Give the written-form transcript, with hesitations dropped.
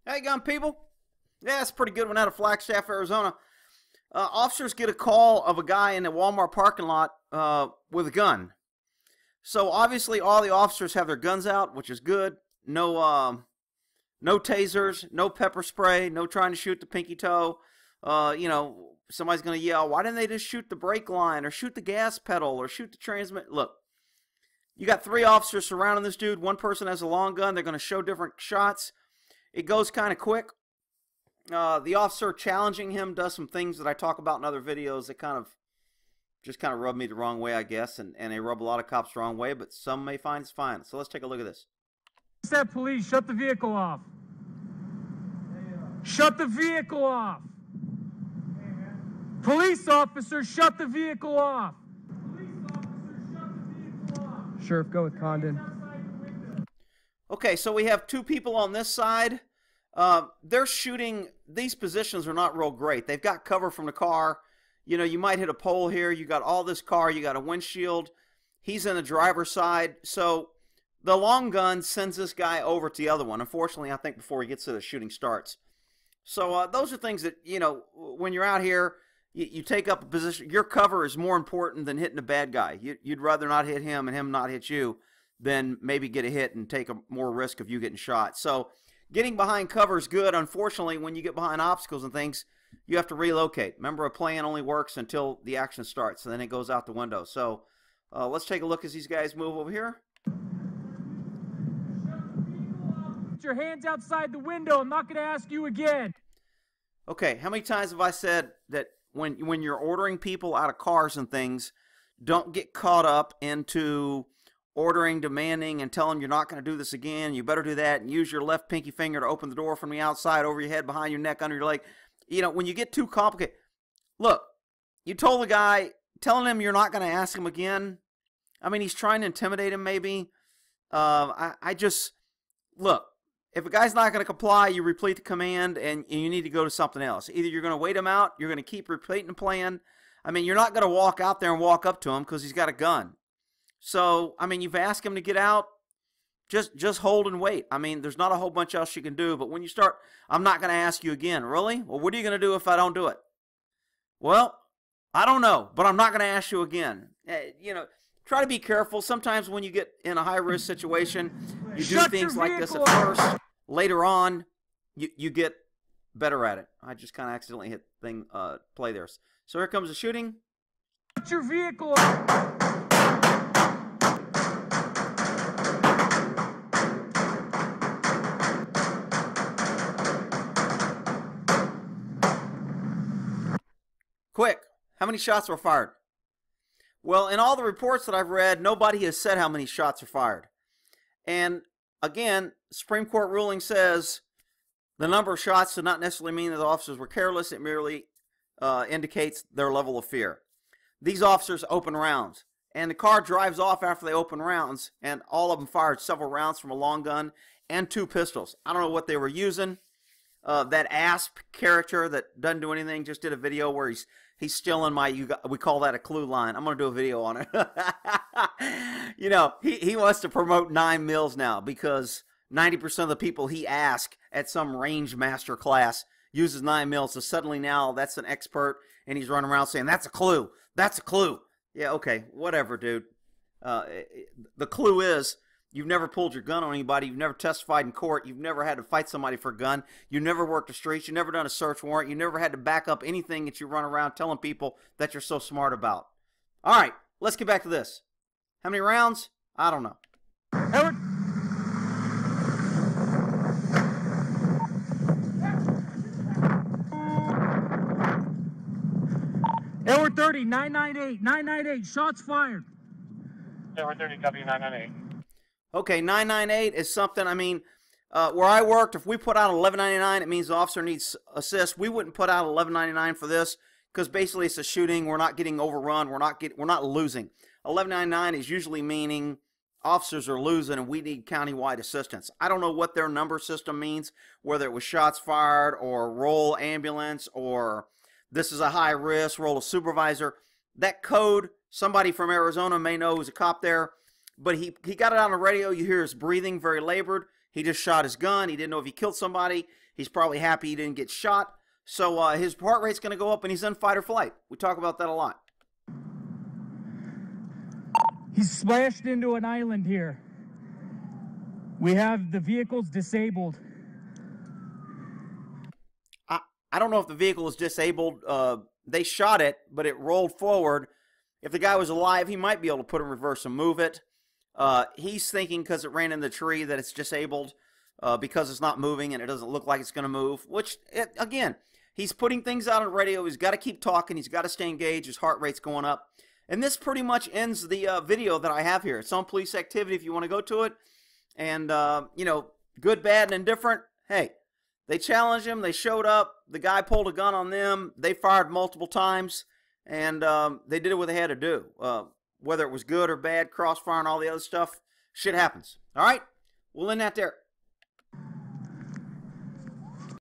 Hey, gun people. Yeah, it's a pretty good one out of Flagstaff, Arizona. Officers get a call of a guy in a Walmart parking lot with a gun. So obviously all the officers have their guns out, which is good. No tasers, no pepper spray, no trying to shoot the pinky toe. Somebody's going to yell, why didn't they just shoot the brake line or shoot the gas pedal or shoot the transmit? Look, you got 3 officers surrounding this dude. One person has a long gun. They're going to show different shots. It goes kind of quick. The officer challenging him does some things that I talk about in other videos that kind of rub me the wrong way, I guess, and they rub a lot of cops the wrong way, but some may find it's fine. So let's take a look at this. Said police, shut the vehicle off. Shut the vehicle off. Police officers, shut the vehicle off. Police officers, shut the vehicle off. Sheriff, go with Condon. Okay, so we have 2 people on this side. They're shooting. These positions are not real great. They've got cover from the car. You know, you might hit a pole here. You got all this car. You got a windshield. He's in the driver's side. So the long gun sends this guy over to the other one. Unfortunately, I think before he gets to the shooting starts. So those are things that, you know, when you're out here, you take up a position. Your cover is more important than hitting a bad guy. You'd rather not hit him and him not hit you than maybe get a hit and take a more risk of you getting shot. So getting behind cover is good. Unfortunately, when you get behind obstacles and things, you have to relocate. Remember, a plan only works until the action starts, and then it goes out the window. So let's take a look as these guys move over here. Put your hands outside the window. I'm not going to ask you again. Okay, how many times have I said that when you're ordering people out of cars and things, don't get caught up into ordering, demanding, and telling them you're not going to do this again. You better do that, and use your left pinky finger to open the door from the outside, over your head, behind your neck, under your leg. You know, when you get too complicated, look, you told the guy, telling him you're not going to ask him again. I mean, he's trying to intimidate him maybe. Look, if a guy's not going to comply, you repeat the command, and you need to go to something else. Either you're going to wait him out, you're going to keep repeating the plan. I mean, you're not going to walk out there and walk up to him because he's got a gun. So, I mean, you've asked him to get out, just hold and wait. I mean, there's not a whole bunch else you can do, but when you start, I'm not going to ask you again. Really? Well, what are you going to do if I don't do it? Well, I don't know, but I'm not going to ask you again. You know, try to be careful. Sometimes when you get in a high-risk situation, you do things like this at first. Later on, you get better at it. I just kind of accidentally hit play there. So here comes the shooting. Shut your vehicle. Quick, how many shots were fired? Well, in all the reports that I've read, nobody has said how many shots are fired. And again, Supreme Court ruling says the number of shots does not necessarily mean that the officers were careless. It merely indicates their level of fear. These officers open rounds, and the car drives off after they open rounds, and all of them fired several rounds from a long gun and 2 pistols. I don't know what they were using. That Asp character that doesn't do anything just did a video where he's stealing we call that a clue line. I'm going to do a video on it. You know, he wants to promote 9 mils now because 90% of the people he asks at some range master class uses 9 mils. So suddenly now that's an expert, and he's running around saying, that's a clue. That's a clue. Yeah, okay, whatever, dude. The clue is you've never pulled your gun on anybody. You've never testified in court. You've never had to fight somebody for a gun. You've never worked the streets. You've never done a search warrant. You never had to back up anything that you run around telling people that you're so smart about. All right, let's get back to this. How many rounds? I don't know. Edward 30, 998, 998, shots fired. Edward 30, copy 998. Okay, 998 is something, I mean, where I worked, if we put out 1199, it means the officer needs assist. We wouldn't put out 1199 for this because basically it's a shooting. We're not getting overrun. We're not losing. 1199 is usually meaning officers are losing and we need countywide assistance. I don't know what their number system means, whether it was shots fired or roll ambulance or this is a high risk, roll a supervisor. That code, somebody from Arizona may know who's a cop there. But he got it on the radio. You hear his breathing, very labored. He just shot his gun. He didn't know if he killed somebody. He's probably happy he didn't get shot. So his heart rate's going to go up and he's in fight or flight. We talk about that a lot. He's splashed into an island here. We have the vehicles disabled. I don't know if the vehicle is disabled. They shot it, but it rolled forward. If the guy was alive, he might be able to put it in reverse and move it. He's thinking because it ran in the tree that it's disabled because it's not moving and it doesn't look like it's going to move, which, again, he's putting things out on the radio. He's got to keep talking. He's got to stay engaged. His heart rate's going up. And this pretty much ends the video that I have here. It's on police activity if you want to go to it. And, you know, good, bad, and indifferent. Hey, they challenged him. They showed up. The guy pulled a gun on them. They fired multiple times. And they did what they had to do. Whether it was good or bad, crossfire and all the other stuff, shit happens. All right? We'll end that there.